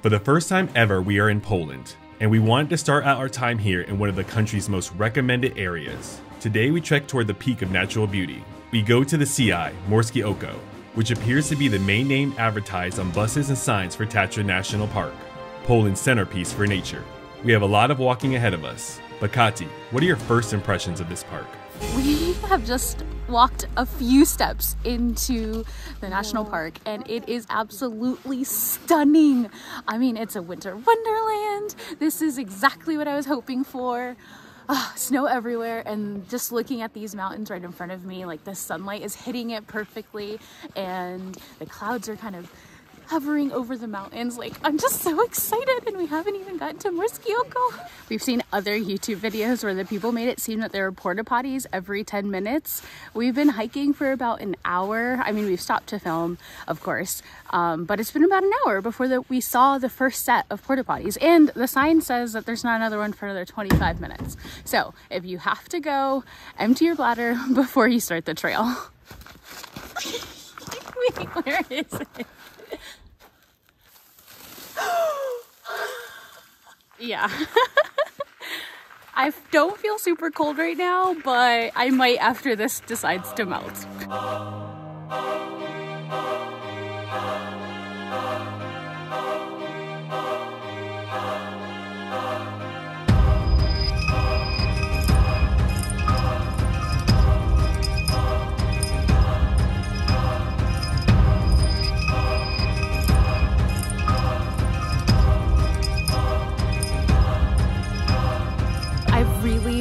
For the first time ever, we are in Poland, and we wanted to start out our time here in one of the country's most recommended areas. Today we trek toward the peak of natural beauty. We go to the CI, Morskie Oko, which appears to be the main name advertised on buses and signs for Tatra National Park, Poland's centerpiece for nature. We have a lot of walking ahead of us, but Katy, what are your first impressions of this park? We have just walked a few steps into the national park and it is absolutely stunning. I mean, it's a winter wonderland. This is exactly what I was hoping for. Snow everywhere, and just looking at these mountains right in front of me, like the sunlight is hitting it perfectly and the clouds are kind of hovering over the mountains. Like, I'm just so excited, and we haven't even gotten to Morskie Oko. We've seen other YouTube videos where the people made it seem that there are porta potties every 10 minutes. We've been hiking for about an hour. I mean, we've stopped to film, of course, but it's been about an hour before we saw the first set of porta potties, and the sign says that there's not another one for another 25 minutes. So if you have to go, empty your bladder before you start the trail. Wait, where is it? Yeah. I don't feel super cold right now, but I might after this decides to melt.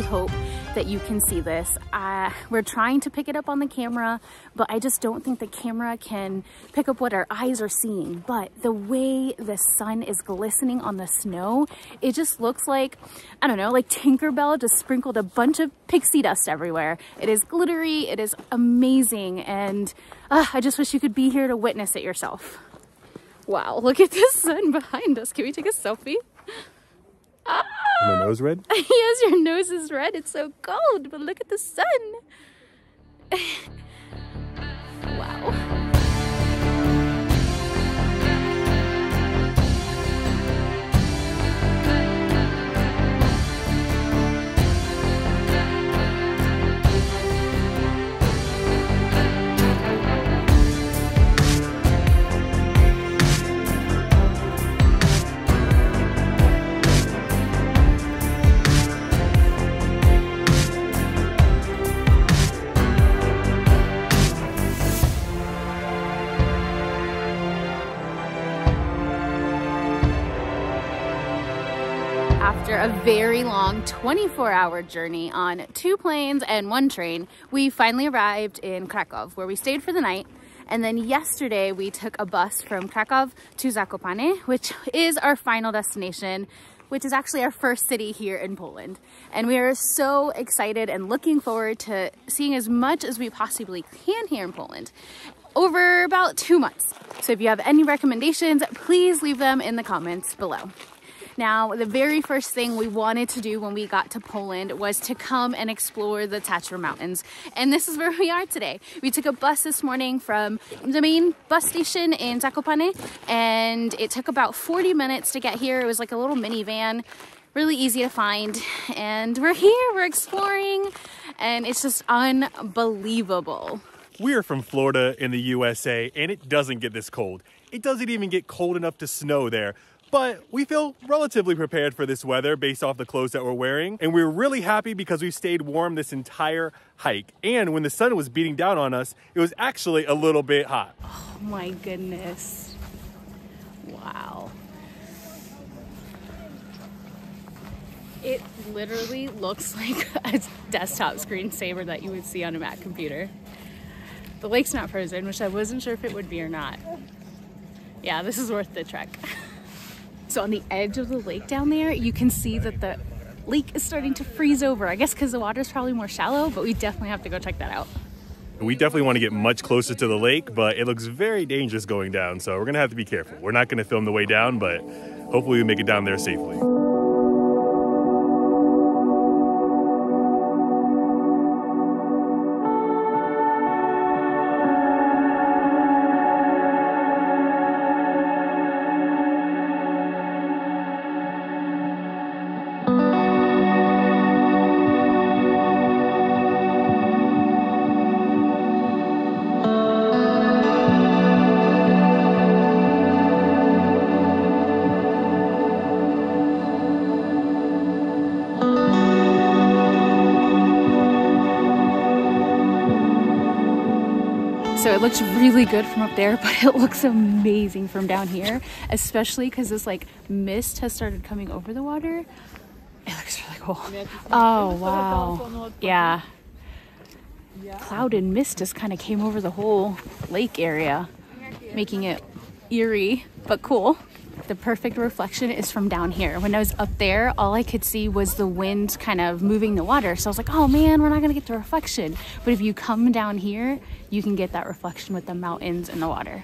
Hope that you can see this. We're trying to pick it up on the camera, but I just don't think the camera can pick up what our eyes are seeing. But the way the sun is glistening on the snow, it just looks like, I don't know, like Tinkerbell just sprinkled a bunch of pixie dust everywhere. It is glittery, it is amazing, and I just wish you could be here to witness it yourself. Wow, look at the sun behind us. Can we take a selfie? My nose red? Yes, your nose is red. It's so cold, but look at the sun. Wow. After a very long 24-hour journey on 2 planes and 1 train, we finally arrived in Krakow, where we stayed for the night. And then yesterday we took a bus from Krakow to Zakopane, which is our final destination, which is actually our first city here in Poland. And we are so excited and looking forward to seeing as much as we possibly can here in Poland over about 2 months. So if you have any recommendations, please leave them in the comments below. Now, the very first thing we wanted to do when we got to Poland was to come and explore the Tatra Mountains. And this is where we are today. We took a bus this morning from the main bus station in Zakopane, and it took about 40 minutes to get here. It was like a little minivan, really easy to find. And we're here, we're exploring, and it's just unbelievable. We are from Florida in the USA, and it doesn't get this cold. It doesn't even get cold enough to snow there. But we feel relatively prepared for this weather based off the clothes that we're wearing. And we're really happy because we stayed warm this entire hike. And when the sun was beating down on us, it was actually a little bit hot. Oh my goodness. Wow. It literally looks like a desktop screensaver that you would see on a Mac computer. The lake's not frozen, which I wasn't sure if it would be or not. Yeah, this is worth the trek. So on the edge of the lake down there, you can see that the lake is starting to freeze over. I guess because the water's probably more shallow, but we definitely have to go check that out. We definitely want to get much closer to the lake, but it looks very dangerous going down, so we're gonna have to be careful. We're not gonna film the way down, but hopefully we make it down there safely. it looks really good from up there, but it looks amazing from down here, especially because this like mist has started coming over the water. It looks really cool. Oh wow, yeah. Cloud and mist just kind of came over the whole lake area, making it eerie but cool. The perfect reflection is from down here. When I was up there, all I could see was the wind kind of moving the water. So I was like, oh man, we're not gonna get the reflection. But if you come down here, you can get that reflection with the mountains and the water.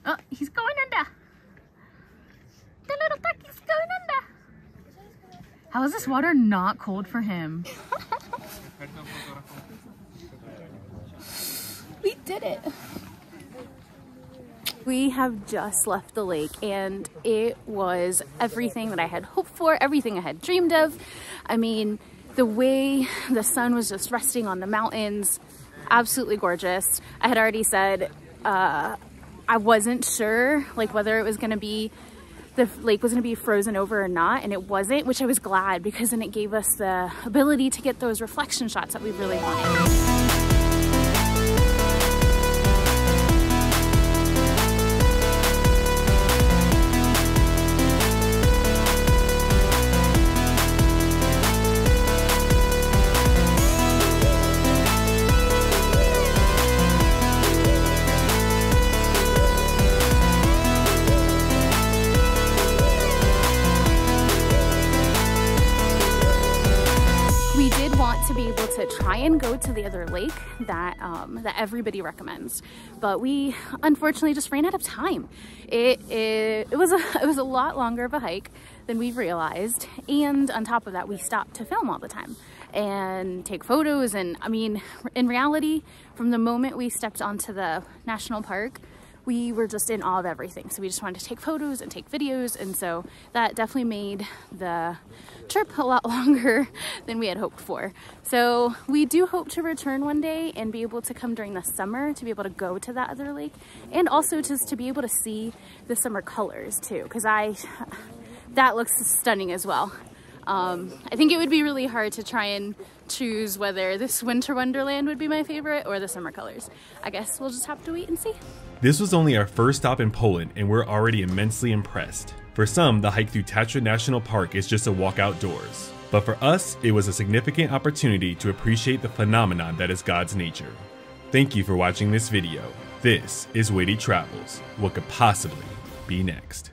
Oh, he's going under. The little duckie's going under. How is this water not cold for him? We did it. We have just left the lake and it was everything that I had hoped for, everything I had dreamed of. I mean, the way the sun was just resting on the mountains, absolutely gorgeous. I had already said I wasn't sure like whether it was going to be, the lake was going to be frozen over or not, and it wasn't, which I was glad because then it gave us the ability to get those reflection shots that we really wanted. To be able to try and go to the other lake that that everybody recommends, but we unfortunately just ran out of time. It was a lot longer of a hike than we realized, and on top of that we stopped to film all the time and take photos. And I mean, in reality, from the moment we stepped onto the national park, we were just in awe of everything. So we just wanted to take photos and take videos, and so that definitely made the trip a lot longer than we had hoped for. So we do hope to return one day and be able to come during the summer to be able to go to that other lake, and also just to be able to see the summer colors too, because that looks stunning as well. I think it would be really hard to try and choose whether this winter wonderland would be my favorite or the summer colors. I guess we'll just have to wait and see. This was only our first stop in Poland, and we're already immensely impressed. For some, the hike through Tatra National Park is just a walk outdoors. But for us, it was a significant opportunity to appreciate the phenomenon that is God's nature. Thank you for watching this video. This is WITY Travels. What could possibly be next?